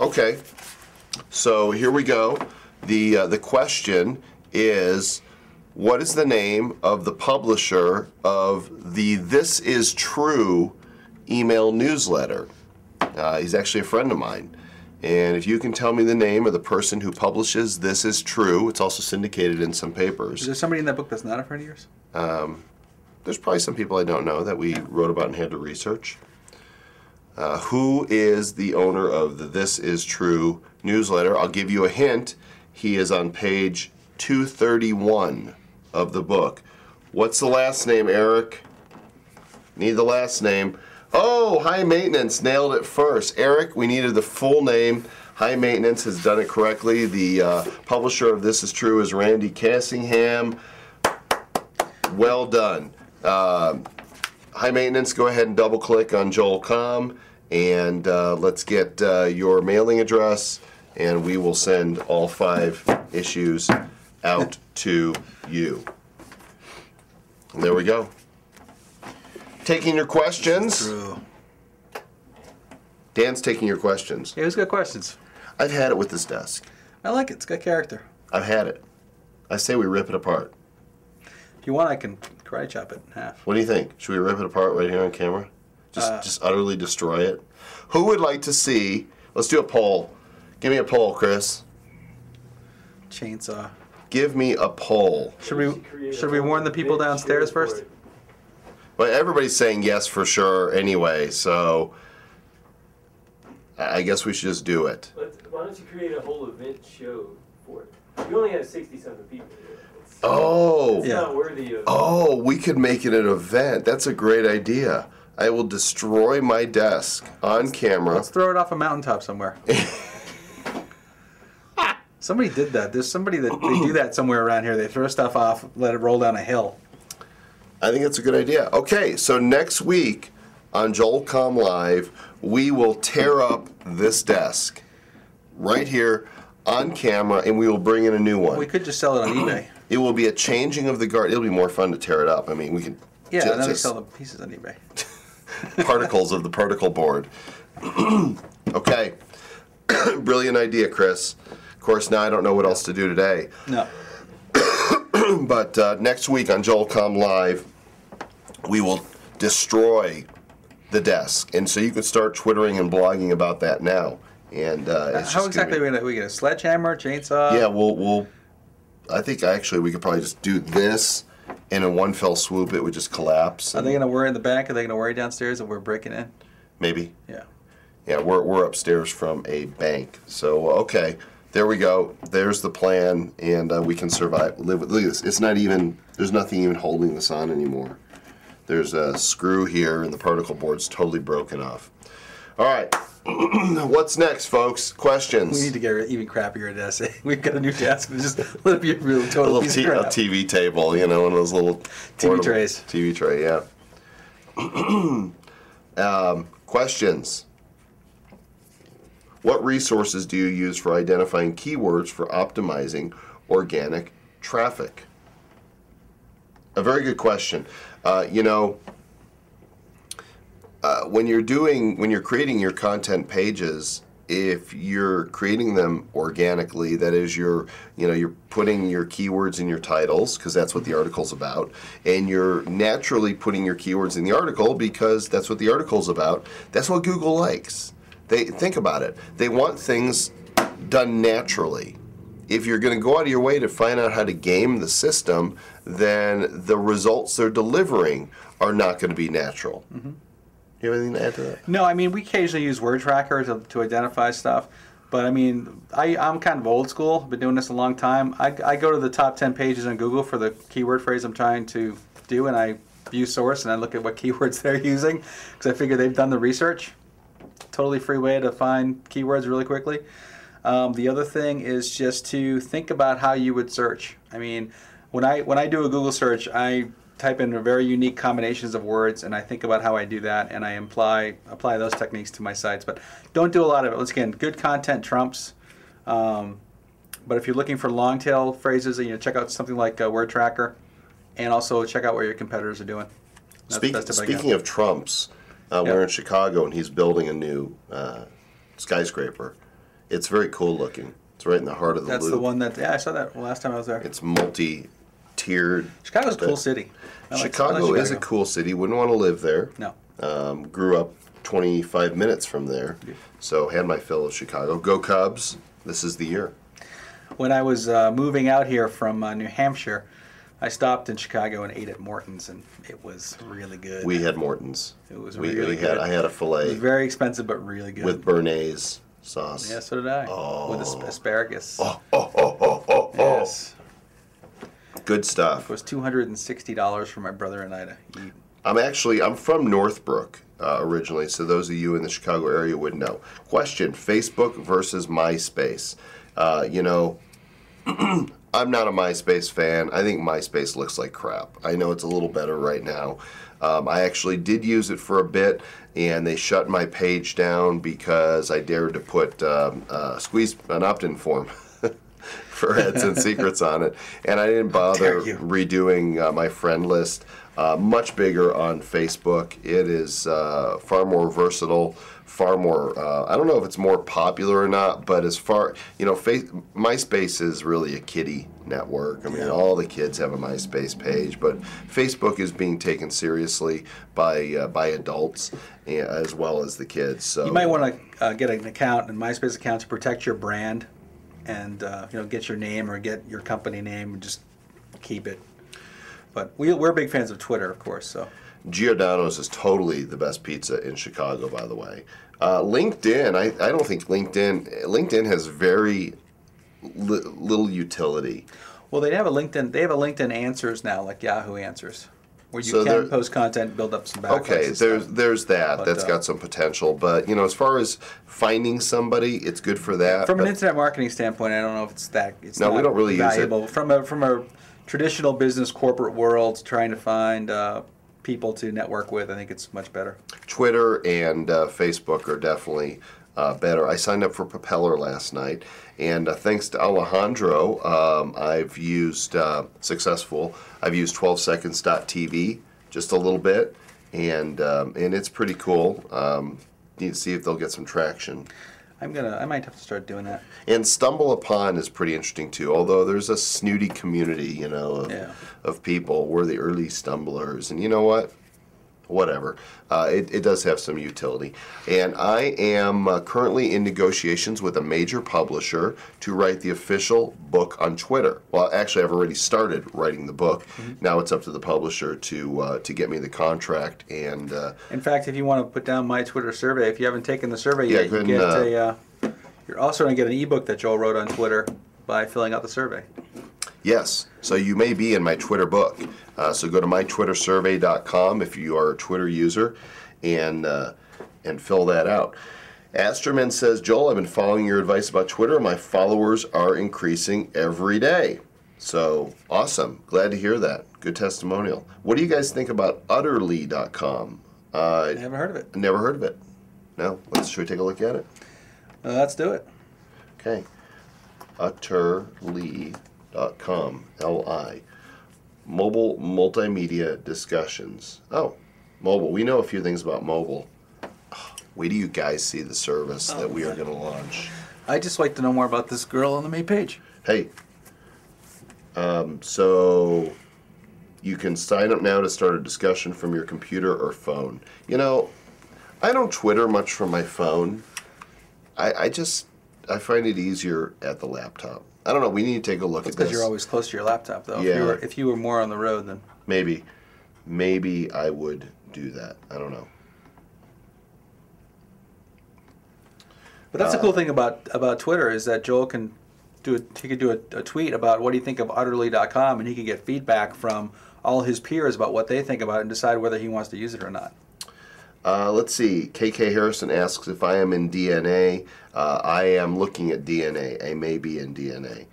Okay, so here we go. The question is, what is the name of the publisher of the This Is True email newsletter? He's actually a friend of mine. And if you can tell me the name of the person who publishes This Is True, it's also syndicated in some papers. Is there somebody in that book that's not a friend of yours? There's probably some people I don't know that we wrote about and had to research. Who is the owner of the This Is True newsletter? I'll give you a hint. He is on page 231 of the book. What's the last name, Eric? Need the last name. Oh, High Maintenance nailed it first. Eric, we needed the full name. High Maintenance has done it correctly. The publisher of This Is True is Randy Cassingham. Well done. High Maintenance, go ahead and double click on Joel Comm, and let's get your mailing address, and we will send all 5 issues out to you. And there we go. Taking your questions. True. Dan's taking your questions. Yeah, who's got questions? I've had it with this desk. I like it. It's got character. I've had it. I say we rip it apart. If you want, I can karate chop it in half. What do you think? Should we rip it apart right here on camera? Just utterly destroy it? Who would like to see... Let's do a poll. Give me a poll, Chris. Chainsaw. Give me a poll. Should we warn the people downstairs first? Well, everybody's saying yes for sure anyway, so I guess we should just do it. Why don't you create a whole event show for it? You only have 67 people here. It's not worthy of... Oh, we could make it an event. That's a great idea. I will destroy my desk on camera. Let's throw it off a mountaintop somewhere. Somebody did that. There's somebody that they do that somewhere around here. They throw stuff off, let it roll down a hill. I think that's a good idea. Okay, so next week on Joel Comm Live, we will tear up this desk right here on camera, and we will bring in a new one. We could just sell it on eBay. It will be a changing of the guard. It'll be more fun to tear it up. I mean, we can Yeah, and then we sell the pieces on eBay. particles of the particle board. Okay, brilliant idea, Chris. Of course, now I don't know what else to do today. No. But next week on Joel Comm Live, we will destroy the desk, and so you can start twittering and blogging about that now. And how exactly are we gonna sledgehammer, chainsaw? Yeah, we'll. I think actually we could probably just do this, and in one fell swoop it would just collapse. Are they gonna worry in the back? Are they gonna worry downstairs that we're breaking in? Maybe. Yeah. Yeah, we're upstairs from a bank, so okay. There we go. There's the plan, and we can survive. Look at this. It's not even. There's nothing even holding this on anymore. There's a screw here, and the particle board's totally broken off. All right. What's next, folks? Questions? We need to get even crappier desk. We've got a new desk. Just let it be a real total a piece of crap. TV table, you know, one of those little TV trays. TV tray, yeah. Questions. What resources do you use for identifying keywords for optimizing organic traffic? A very good question. You know, when you're creating your content pages, if you're creating them organically, that is, you're putting your keywords in your titles because that's what the article's about, and you're naturally putting your keywords in the article because that's what the article's about. That's what Google likes. They think about it. They want things done naturally. If you're going to go out of your way to find out how to game the system, then the results they're delivering are not going to be natural. Mm-hmm. You have anything to add to that? No, I mean, we occasionally use word tracker to identify stuff. But, I mean, I'm kind of old school. Been doing this a long time. I go to the top 10 pages on Google for the keyword phrase I'm trying to do, and I view source, and I look at what keywords they're using because I figure they've done the research. totally free way to find keywords really quickly. The other thing is just to think about how you would search. I mean, when I do a Google search, I type in very unique combinations of words, and I think about how I do that, and I apply those techniques to my sites. But don't do a lot of it. Once again, good content trumps. But if you're looking for long tail phrases, check out something like Word Tracker, and also check out what your competitors are doing. Speaking of trumps, we're in Chicago, and he's building a new skyscraper. It's very cool looking. It's right in the heart of the loop. That's the one that, I saw that last time I was there. It's multi-tiered. Chicago's a cool city. Chicago is a cool city. Wouldn't want to live there. No. Grew up 25 minutes from there, so had my fill of Chicago. Go Cubs. This is the year. When I was moving out here from New Hampshire, I stopped in Chicago and ate at Morton's, and it was really good. We had Morton's. It was really good. I had a filet. It was very expensive, but really good. With béarnaise sauce. Yeah, so did I. Oh. With asparagus. Oh. Yes. Good stuff. It was $260 for my brother and I to eat. I'm from Northbrook originally, so those of you in the Chicago area would know. Question: Facebook versus MySpace. I'm not a MySpace fan. I think MySpace looks like crap. I know it's a little better right now. I actually did use it for a bit, and they shut my page down because I dared to put squeeze an opt-in form for Heads and Secrets on it, and I didn't bother redoing my friend list. Much bigger on Facebook. It is far more versatile, far more, I don't know if it's more popular or not, but as far, MySpace is really a kiddie network. I mean, all the kids have a MySpace page, but Facebook is being taken seriously by adults as well as the kids. So you might want to get an account, a MySpace account, to protect your brand, and get your name or get your company name and just keep it. But we're big fans of Twitter, of course. So Giordano's is totally the best pizza in Chicago, by the way. LinkedIn, I don't think LinkedIn has very little utility. Well, they have a LinkedIn Answers now, like Yahoo Answers, where you can post content, build up some backlinks. Okay, there's that. But, that's got some potential. But as far as finding somebody, it's good for that. From an internet marketing standpoint, I don't know if it's that. No, we don't really valuable. use it. From a traditional business corporate world, trying to find people to network with, I think it's much better. Twitter and Facebook are definitely better. I signed up for Propeller last night, and thanks to Alejandro, I've used successful. I've used 12seconds.tv just a little bit, and it's pretty cool. Need to see if they'll get some traction. I might have to start doing that. And Stumble Upon is pretty interesting too. Although there's a snooty community, of people. We're the early stumblers, and you know what? Whatever. It does have some utility. And I am currently in negotiations with a major publisher to write the official book on Twitter. Well, actually, I've already started writing the book. Mm-hmm. Now it's up to the publisher to get me the contract. And in fact, if you want to put down my Twitter survey, if you haven't taken the survey yet, you get you're also going to get an ebook that Joel wrote on Twitter by filling out the survey. Yes, so you may be in my Twitter book. So go to mytwittersurvey.com if you are a Twitter user, and fill that out. Asterman says, Joel, I've been following your advice about Twitter. My followers are increasing every day. So awesome. Glad to hear that. Good testimonial. What do you guys think about utterly.com? I haven't heard of it. Never heard of it. No. Should we take a look at it? Let's do it. Okay. Utterly.com. L-I. Mobile multimedia discussions. Oh, mobile. We know a few things about mobile. Wait till you guys see the service that we are going to launch. I'd just like to know more about this girl on the main page. Hey, so you can sign up now to start a discussion from your computer or phone. I don't Twitter much from my phone. I find it easier at the laptop. I don't know. We need to take a look at this. Because you're always close to your laptop, though. Yeah. If you were more on the road, then maybe I would do that. I don't know. But that's the cool thing about Twitter is that Joel can do a tweet about what do you think of utterly.com, and he can get feedback from all his peers about what they think about it and decide whether he wants to use it or not. Let's see. KK Harrison asks if I am in DNA. I am looking at DNA. I may be in DNA.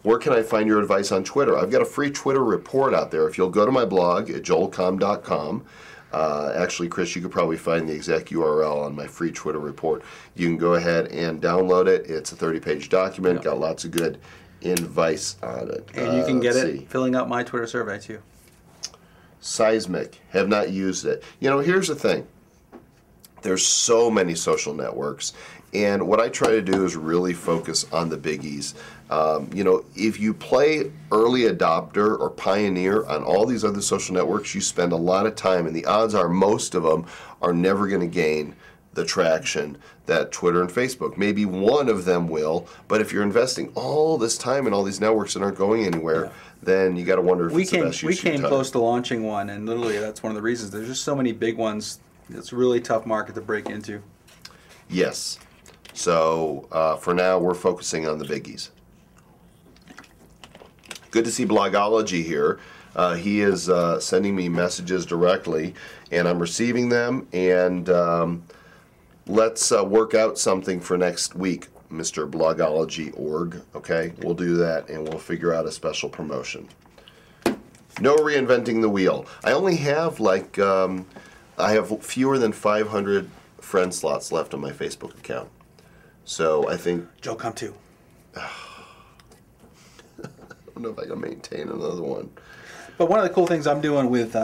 Where can I find your advice on Twitter? I've got a free Twitter report out there. If you'll go to my blog at joelcomm.com, actually, Chris, you could probably find the exact URL on my free Twitter report. You can go ahead and download it. It's a 30-page document. Got lots of good advice on it. And you can get it filling out my Twitter survey, too. Seismic. Have not used it. You know, here's the thing. There's so many social networks, and what I try to do is really focus on the biggies. You know, if you play early adopter or pioneer on all these other social networks, you spend a lot of time, and the odds are most of them are never going to gain the traction that Twitter and Facebook. Maybe one of them will, but if you're investing all this time in all these networks that aren't going anywhere, then you got to wonder if it's the best use of your time. We came close to launching one, and literally that's one of the reasons. There's just so many big ones. It's a really tough market to break into. Yes. So for now, we're focusing on the biggies. Good to see Blogology here. He is sending me messages directly, and I'm receiving them, and let's work out something for next week, Mr. Blogology.org, okay? We'll do that, and we'll figure out a special promotion. No reinventing the wheel. I only have, like, I have fewer than 500 friend slots left on my Facebook account. So I think... Joe, come too. I don't know if I can maintain another one. But one of the cool things I'm doing with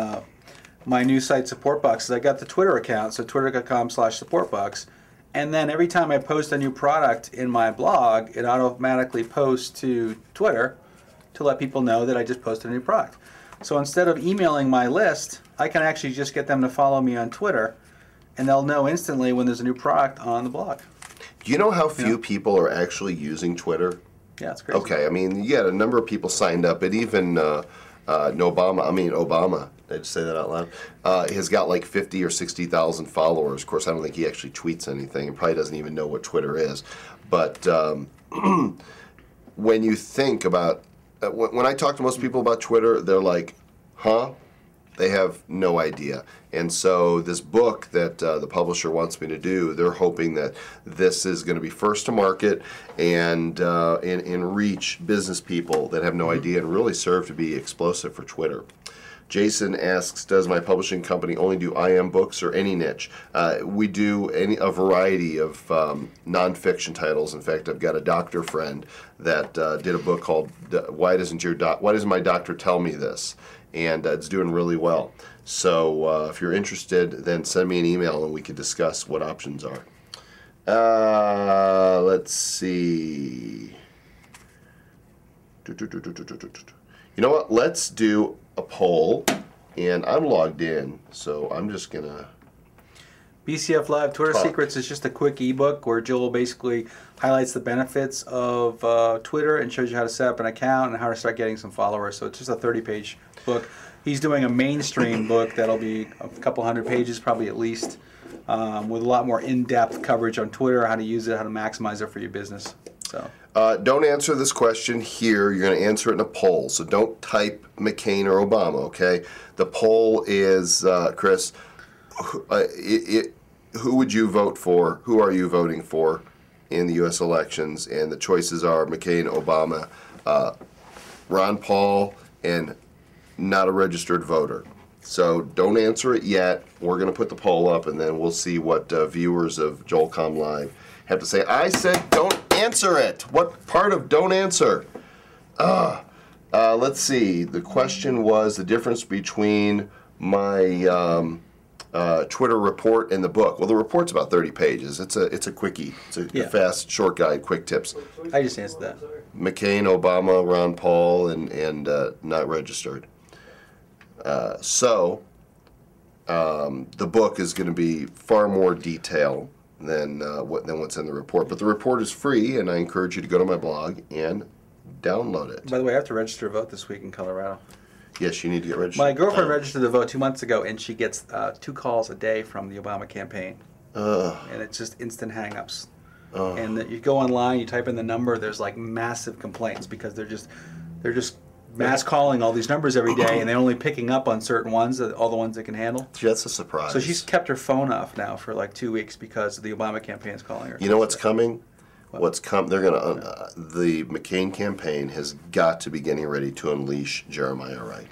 my new site support box is I got the Twitter account, so twitter.com/supportbox, and then every time I post a new product in my blog, it automatically posts to Twitter to let people know that I just posted a new product. So instead of emailing my list, I can actually just get them to follow me on Twitter, and they'll know instantly when there's a new product on the blog. Do you know how few people are actually using Twitter? Yeah, it's crazy. Okay, I mean, you had a number of people signed up, and even Obama, did I just say that out loud? Has got like 50 or 60,000 followers. Of course, I don't think he actually tweets anything. He probably doesn't even know what Twitter is. But when you think about, when I talk to most people about Twitter, they're like, huh? They have no idea. And so this book that the publisher wants me to do, they're hoping that this is going to be first to market and reach business people that have no idea and really serve to be explosive for Twitter. Jason asks, does my publishing company only do IM books or any niche? We do a variety of nonfiction titles. In fact, I've got a doctor friend that did a book called Why Doesn't My Doctor Tell Me This? And it's doing really well. So if you're interested, then send me an email and we can discuss what options are. Let's see. You know what? Let's do a poll. And I'm logged in, so I'm just going to... BCF Live Twitter Secrets is just a quick ebook where Joel basically highlights the benefits of Twitter and shows you how to set up an account and how to start getting some followers. So it's just a 30-page book. He's doing a mainstream book that'll be a couple hundred pages, probably at least, with a lot more in-depth coverage on Twitter, how to use it, how to maximize it for your business. So don't answer this question here. You're going to answer it in a poll. So don't type McCain or Obama, okay? The poll is, Chris, who would you vote for? Who are you voting for in the U.S. elections? And the choices are McCain, Obama, Ron Paul, and not a registered voter. So don't answer it yet. We're going to put the poll up, and then we'll see what viewers of Joel Comm Live have to say. I said don't answer it. What part of don't answer? Let's see. The question was the difference between my Twitter report and the book. Well, the report's about 30 pages. It's a quickie. It's a fast, short guide, quick tips. I just answered that. McCain, Obama, Ron Paul, and not registered. So the book is going to be far more detail than what's in the report. But the report is free, and I encourage you to go to my blog and download it. By the way, I have to register to vote this week in Colorado. Yes, you need to get registered. My girlfriend registered to vote 2 months ago, and she gets 2 calls a day from the Obama campaign. And it's just instant hang-ups. And you go online, you type in the number, there's like massive complaints because they're just mass calling all these numbers every day, and they're only picking up on certain ones, all the ones they can handle. That's a surprise. So she's kept her phone off now for like 2 weeks because the Obama campaign's calling her. You know what's coming? They're gonna. The McCain campaign has got to be getting ready to unleash Jeremiah Wright.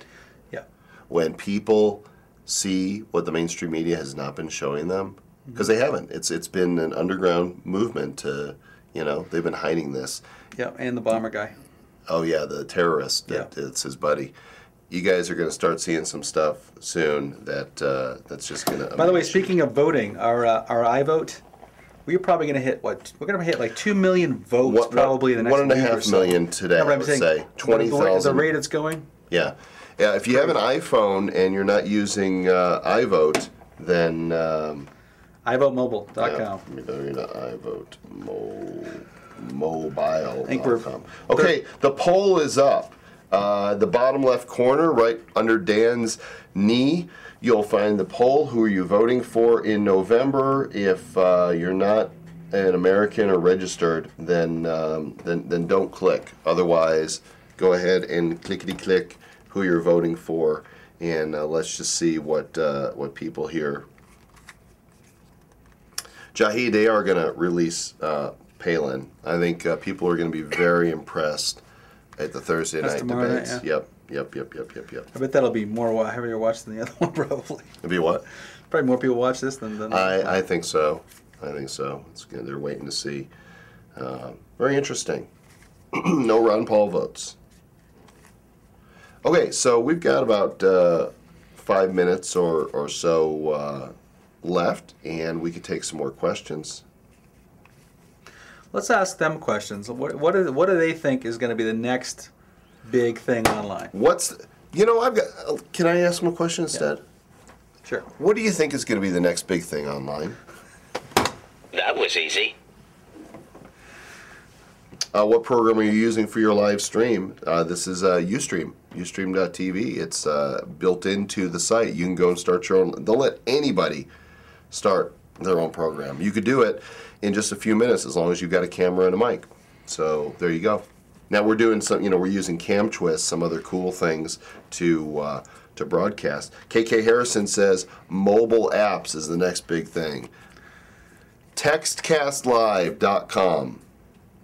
Yeah. When people see what the mainstream media has not been showing them, because they haven't. It's been an underground movement to, they've been hiding this. Yeah, and the bomber guy. Oh yeah, the terrorist. It's his buddy. You guys are going to start seeing some stuff soon that's just going to. By the way, speaking of voting, our iVote. We're probably going to hit what? We're going to hit like 2 million votes probably in the next week or so. 1.5 million today. I would say 20,000. The rate it's going. Yeah. If you have an iPhone and you're not using iVote, then iVoteMobile.com. Let me go to iVoteMobile.com. Okay, the poll is up. The bottom left corner, right under Dan's knee, you'll find the poll. Who are you voting for in November? If you're not an American or registered, then don't click. Otherwise, go ahead and clickety-click who you're voting for, and let's just see what people here. Jahi, they are going to release Palin. I think people are going to be very impressed at the Thursday night debates. Night, yeah. Yep. I bet that'll be more heavier watched than the other one, probably. It'll be what? Probably more people watch this than I think so. It's good. They're waiting to see. Very interesting. No Ron Paul votes. Okay, so we've got about 5 minutes or so left, and we could take some more questions. Let's ask them questions. What do they think is going to be the next big thing online? Can I ask them a question instead? Yeah. Sure. What do you think is going to be the next big thing online? That was easy. What program are you using for your live stream? This is Ustream, Ustream.tv. It's built into the site. You can go and start your own. They'll let anybody start their own program. You could do it in just a few minutes as long as you've got a camera and a mic. So there you go. Now we're doing some, we're using Cam Twist, some other cool things to broadcast. KK Harrison says mobile apps is the next big thing. Textcastlive.com,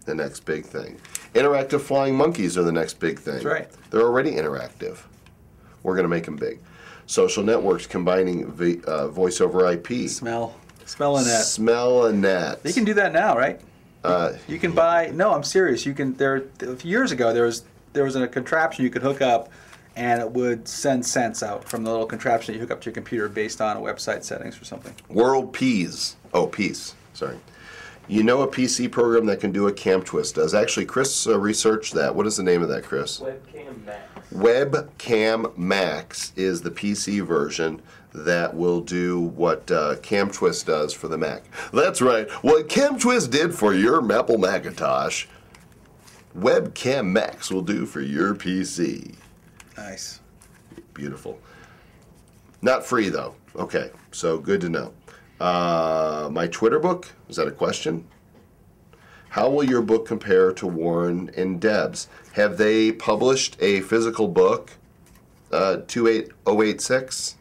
the next big thing. Interactive flying monkeys are the next big thing. That's right. They're already interactive. We're going to make them big. Social networks combining voice over IP. Smell-a-net. You can do that now, right? You can buy. No, I'm serious. You can. Years ago, there was a contraption you could hook up, and it would send sense out from the little contraption that you hook up to your computer based on a website settings or something. World Peace. Oh, Peace. Sorry. A PC program that can do what Cam Twist does. Actually, Chris researched that. What is the name of that, Chris? Webcam Max. Webcam Max is the PC version that will do what Cam Twist does for the Mac. That's right. What Cam Twist did for your Apple Macintosh, Webcam Max will do for your PC. Nice. Beautiful. Not free, though. Okay, so good to know. My Twitter book, is that a question? How will your book compare to Warren and Deb's? Have they published a physical book, 28086?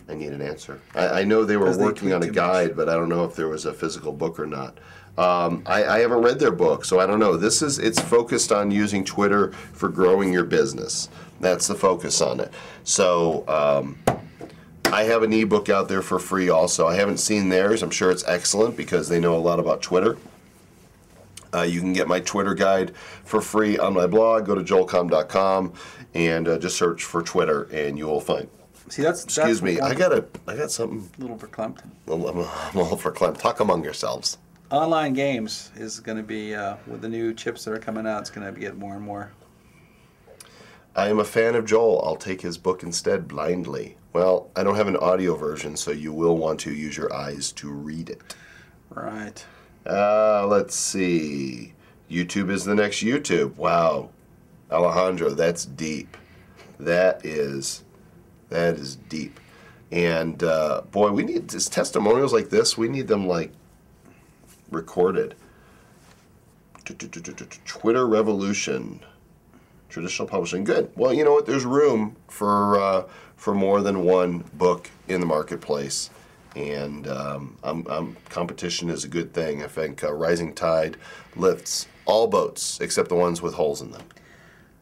I need an answer. I know they were working on a guide, but I don't know if there was a physical book or not. I haven't read their book, so I don't know. It's focused on using Twitter for growing your business. That's the focus on it. So I have an ebook out there for free also. I haven't seen theirs. I'm sure it's excellent because they know a lot about Twitter. You can get my Twitter guide for free on my blog. Go to joelcomm.com and just search for Twitter, and you will find. See, Excuse me. I got something. A little verklempt. I'm a little verklempt. Talk among yourselves. Online games is going to be, with the new chips that are coming out, it's going to get more and more. I am a fan of Joel. I'll take his book instead blindly. Well, I don't have an audio version, so you will want to use your eyes to read it. Right. Let's see. YouTube is the next YouTube. Wow. Alejandro, that's deep. That is deep. And, boy, we need testimonials like this. We need them like recorded. Twitter revolution. Traditional publishing. Good. Well, you know what? There's room for more than one book in the marketplace. And competition is a good thing. I think rising tide lifts all boats except the ones with holes in them.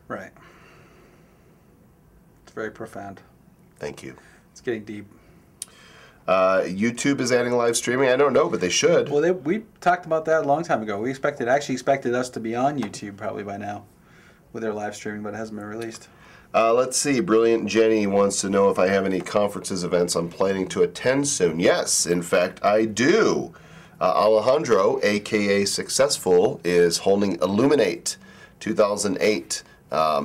Right. It's very profound. Thank you. It's getting deep. YouTube is adding live streaming. I don't know, but they should. Well, we talked about that a long time ago. We expected us to be on YouTube probably by now with their live streaming, but it hasn't been released. Let's see. Brilliant Jenny wants to know if I have any conferences, events I'm planning to attend soon. Yes, in fact, I do. Alejandro, a.k.a. Successful, is holding Illuminate 2008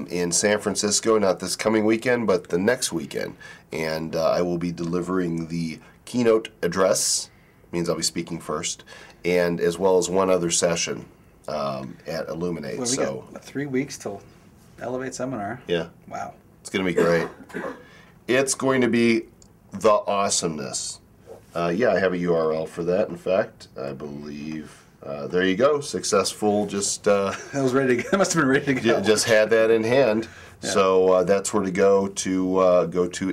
in San Francisco, not this coming weekend, but the next weekend. And I will be delivering the keynote address, means I'll be speaking first, and as well as one other session at Illuminate. Well, we got 3 weeks till Elevate Seminar. Yeah. Wow. It's going to be great. It's going to be the awesomeness. Yeah, I have a URL for that, in fact. I believe. There you go. Successful. Just. That was ready to go. That must have been ready to go. Just had that in hand. Yeah. So that's where to go to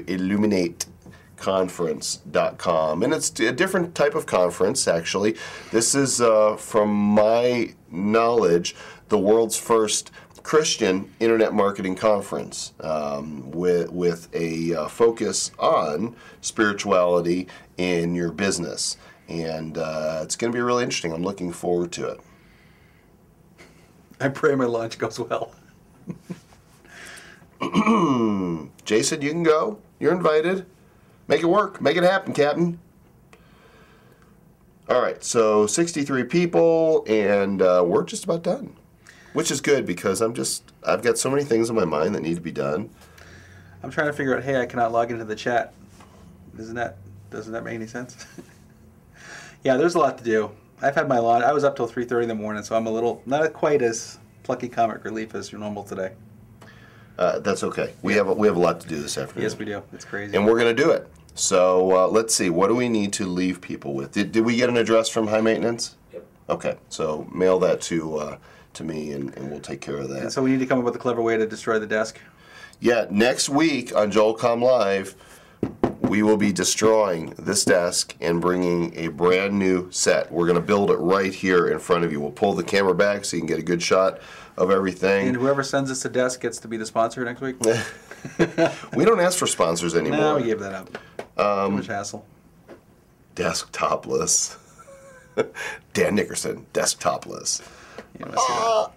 illuminateconference.com. And it's a different type of conference, actually. This is, from my knowledge, the world's first Christian Internet Marketing Conference with a focus on spirituality in your business. And it's going to be really interesting. I'm looking forward to it. I pray my launch goes well. Jason, you can go. You're invited. Make it work. Make it happen, Captain. All right, so 63 people, and we're just about done. Which is good because I've got so many things in my mind that need to be done. I'm trying to figure out, hey, I cannot log into the chat. Doesn't that make any sense? Yeah, there's a lot to do. I've had my launch. I was up till 3:30 in the morning, so I'm a little, not quite as plucky comic relief as normal today. That's okay. We have a lot to do this afternoon. Yes, we do. It's crazy. And we're going to do it. So let's see. What do we need to leave people with? Did we get an address from High Maintenance? Yep. Okay. So mail that to me, and we'll take care of that. And so we need to come up with a clever way to destroy the desk. Yeah. Next week on Comm Live, we will be destroying this desk and bringing a brand new set. We're going to build it right here in front of you. We'll pull the camera back so you can get a good shot of everything. And whoever sends us the desk gets to be the sponsor next week? We don't ask for sponsors anymore. No, we gave that up. Too much hassle. Desktopless. Dan Nickerson, desktopless. You know, I see that.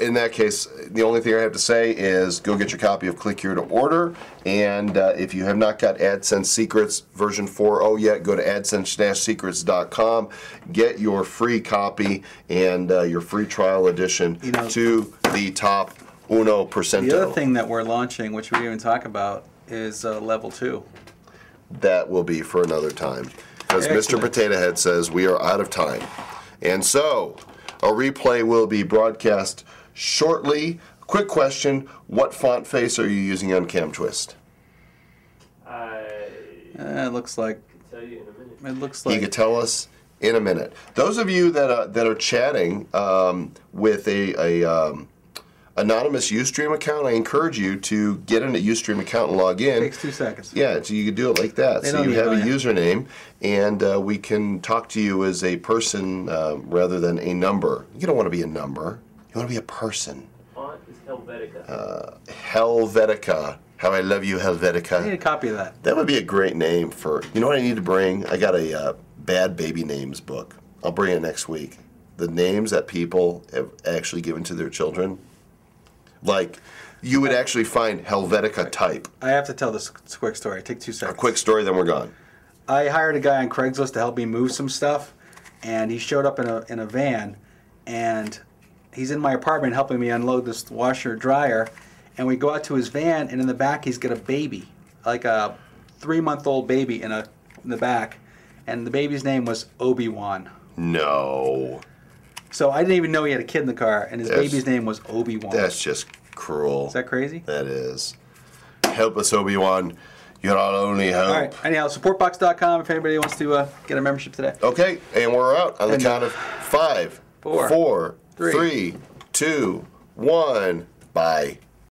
In that case, the only thing I have to say is go get your copy of Click Here to Order. And if you have not got AdSense Secrets version 4.0 yet, go to adsense-secrets.com. Get your free copy and your free trial edition to the top 1%. The other thing that we're launching, which we didn't even talk about, is level 2. That will be for another time. Because Mr. Potato Head says we are out of time. And so a replay will be broadcast shortly. Quick question, what font face are you using on Cam Twist? It looks like... I'll tell you in a minute. It looks like... You can tell us in a minute. Those of you that are chatting with a anonymous Ustream account, I encourage you to get in a Ustream account and log in. It takes 2 seconds. Yeah, so you can do it like that. They so you have a username, and we can talk to you as a person rather than a number. You don't want to be a number. You want to be a person. Font is Helvetica. Helvetica. How I love you, Helvetica. I need a copy of that. That would be a great name for... You know what I need to bring? I got a bad baby names book. I'll bring it next week. The names that people have actually given to their children. Like, you would actually find Helvetica type. I have to tell this quick story. Take 2 seconds. A quick story, then we're gone. I hired a guy on Craigslist to help me move some stuff, and he showed up in a van, and he's in my apartment helping me unload this washer dryer, and we go out to his van, and in the back he's got a baby, like a 3-month-old baby in the back, and the baby's name was Obi-Wan. No. So I didn't even know he had a kid in the car, and his baby's name was Obi-Wan. That's just cruel. Is that crazy? That is. Help us, Obi-Wan. You can only hope. All right. Anyhow, supportbox.com if anybody wants to get a membership today. Okay, and we're out on the count of 5, 4, 3, 2, 1. Bye.